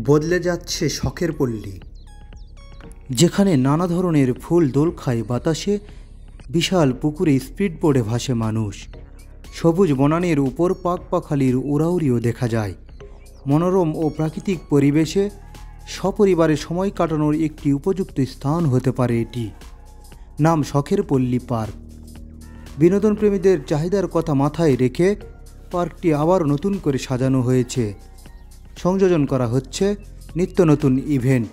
বদলে যাচ্ছে শখের পল্লী, যেখানে নানা ধরনের ফুল দোল খায় বাতাসে, বিশাল পুকুরে স্পিডবোটে ভাসে মানুষ, সবুজ বনানীর উপর পাখপাখালির উড়াউড়িও দেখা যায়। মনোরম ও প্রাকৃতিক পরিবেশে সপরিবারে সময় কাটানোর একটি উপযুক্ত স্থান হতে পারে এটি। নাম শখের পল্লী পার্ক। বিনোদনপ্রেমীদের চাহিদার কথা মাথায় রেখে পার্কটি আবার নতুন করে সাজানো হয়েছে। সংযোজন করা হচ্ছে নিত্য নতুন ইভেন্ট,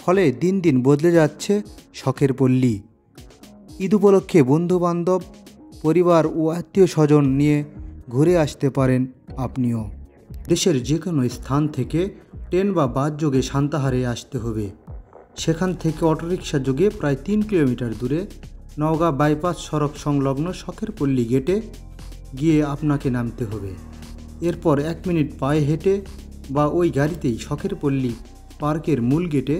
ফলে দিন দিন বদলে যাচ্ছে শখের পল্লী। ঈদ উপলক্ষে বন্ধুবান্ধব, পরিবার ও আত্মীয় স্বজন নিয়ে ঘুরে আসতে পারেন আপনিও। দেশের যে কোনো স্থান থেকে ট্রেন বা বাস যোগে সান্তাহারে আসতে হবে। সেখান থেকে অটোরিকশা যোগে প্রায় 3 কিলোমিটার দূরে নওগাঁ বাইপাস সড়ক সংলগ্ন শখের পল্লী গেটে গিয়ে আপনাকে নামতে হবে। এরপর 1 মিনিট পায়ে হেঁটে বা ওই গাড়িতেই শখের পল্লী পার্কের মূল গেটে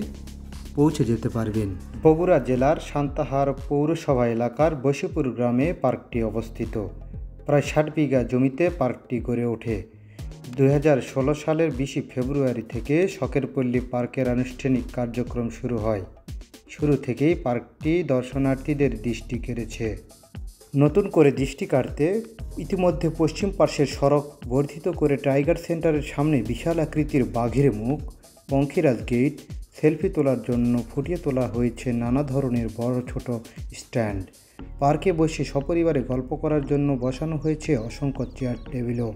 পৌঁছে যেতে পারবেন। বগুড়া জেলার সান্তাহার পৌরসভা এলাকার বৈশীপুর গ্রামে পার্কটি অবস্থিত। প্রায় 60 বিঘা জমিতে পার্কটি গড়ে ওঠে। 2016 সালের 20 ফেব্রুয়ারি থেকে শখের পল্লী পার্কের আনুষ্ঠানিক কার্যক্রম শুরু হয়। শুরু থেকেই পার্কটি দর্শনার্থীদের দৃষ্টি কেড়েছে। নতুন করে দৃষ্টি কাড়তে ইতিমধ্যে পশ্চিম পার্শ্বের সড়ক বর্ধিত করে টাইগার সেন্টারের সামনে বিশাল আকৃতির বাঘের মুখ, পঙ্খিরাজ গেট, সেলফি তোলার জন্য ফুটিয়ে তোলা হয়েছে নানা ধরনের বড় ছোট স্ট্যান্ড। পার্কে বসে সপরিবারে গল্প করার জন্য বসানো হয়েছে অসংখ্য চেয়ার টেবিলও।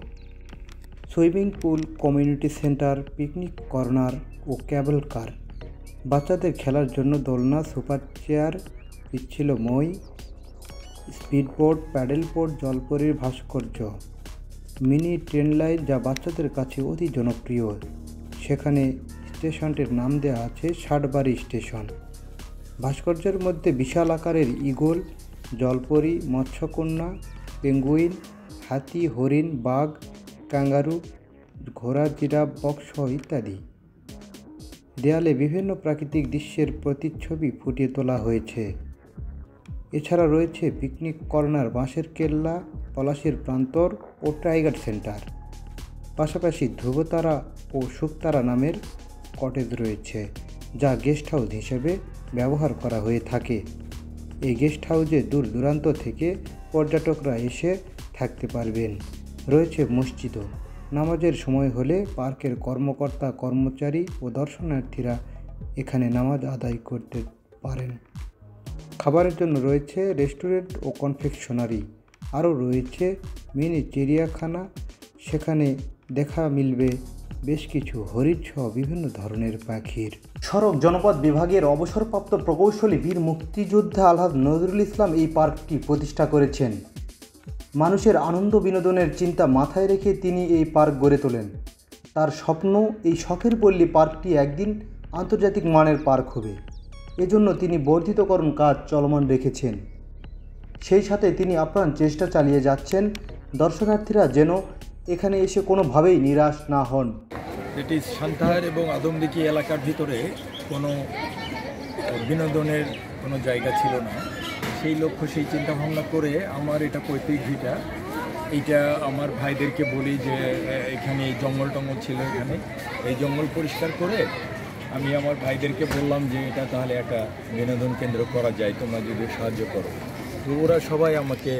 Swimming pool, community centre, picnic corner ও ক্যাবল কার, বাচ্চাদের খেলার জন্য দোলনা, সুপার চেয়ার, পিচ্ছিল মই, স্পিডবোট, প্যাডেল বোট, জলপরীর ভাস্কর্য, মিনি ট্রেন লাইন যা বাচ্চাদের কাছে অতি জনপ্রিয়। সেখানে স্টেশনটির নাম দেওয়া আছে ষাটবাড়ি স্টেশন। ভাস্কর্যের মধ্যে বিশাল আকারের ঈগল, জলপরী, মৎস্যকন্যা, পেঙ্গুইন, হাতি, হরিণ, বাঘ, ক্যাঙ্গারু, ঘোড়া, জিরাফ, বক্স ইত্যাদি। দেয়ালে বিভিন্ন প্রাকৃতিক দৃশ্যের প্রতিচ্ছবি ফুটিয়ে তোলা হয়েছে। এছাড়া রয়েছে পিকনিক কর্নার, বাঁশের কেল্লা, পলাশির প্রান্তর ও টাইগার সেন্টার। পাশাপাশি ধ্রুবতারা ও শুকতারা নামের কটেজ রয়েছে, যা গেস্ট হাউস হিসেবে ব্যবহার করা হয়ে থাকে। এই গেস্ট হাউসে দূর দূরান্ত থেকে পর্যটকরা এসে থাকতে পারবেন। রয়েছে মসজিদও। নামাজের সময় হলে পার্কের কর্মকর্তা, কর্মচারী ও দর্শনার্থীরা এখানে নামাজ আদায় করতে পারেন। খাবারের জন্য রয়েছে রেস্টুরেন্ট ও কনফেকশনারি। আরও রয়েছে মিনি চিড়িয়াখানা। সেখানে দেখা মিলবে বেশ কিছু হরিণসহ বিভিন্ন ধরনের পাখির। সড়ক জনপদ বিভাগের অবসরপ্রাপ্ত প্রকৌশলী বীর মুক্তিযোদ্ধা আলহাজ নজরুল ইসলাম এই পার্কটি প্রতিষ্ঠা করেছেন। মানুষের আনন্দ বিনোদনের চিন্তা মাথায় রেখে তিনি এই পার্ক গড়ে তোলেন। তার স্বপ্ন এই শখের পল্লী পার্কটি একদিন আন্তর্জাতিক মানের পার্ক হবে। এজন্য তিনি বর্ধিতকরণ কাজ চলমান রেখেছেন। সেই সাথে তিনি আপ্রাণ চেষ্টা চালিয়ে যাচ্ছেন দর্শনার্থীরা যেন এখানে এসে কোনোভাবেই নিরাশ না হন। এটি সান্তাহার এবং আদমদিঘি এলাকার ভিতরে কোনো বিনোদনের কোনো জায়গা ছিল না। সেই লক্ষ্য, সেই চিন্তাভাবনা করে আমার এটা পৈতৃক ভিটা। এইটা আমার ভাইদেরকে বলি যে এখানে জঙ্গল টঙ্গল ছিল, এখানে এই জঙ্গল পরিষ্কার করে আমি আমার ভাইদেরকে বললাম যে এটা তাহলে একটা বিনোদন কেন্দ্র করা যায়, তোমরা যদি সাহায্য করো। তো ওরা সবাই আমাকে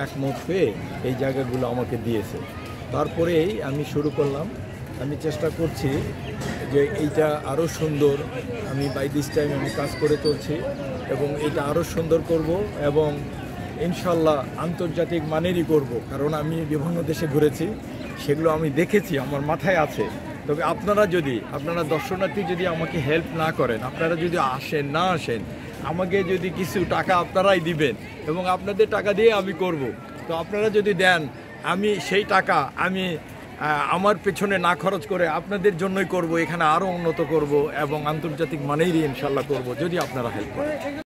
একমত হয়ে এই জায়গাগুলো আমাকে দিয়েছে। তারপরেই আমি শুরু করলাম। আমি চেষ্টা করছি যে এইটা আরও সুন্দর, আমি বাই দিস টাইম আমি কাজ করে চলছি এবং এটা আরও সুন্দর করব এবং ইনশাল্লাহ আন্তর্জাতিক মানেরই করব। কারণ আমি বিভিন্ন দেশে ঘুরেছি, সেগুলো আমি দেখেছি, আমার মাথায় আছে। তবে আপনারা দর্শনার্থী যদি আমাকে হেল্প না করেন, আপনারা যদি না আসেন, আমাকে যদি কিছু টাকা আপনারাই দিবেন এবং আপনাদের টাকা দিয়ে আমি করব। তো আপনারা যদি দেন, আমি সেই টাকা আমার পেছনে না খরচ করে আপনাদের জন্যই করব, এখানে আরও উন্নত করব এবং আন্তর্জাতিক মানেরই ইনশাল্লাহ করব, যদি আপনারা হেল্প করেন।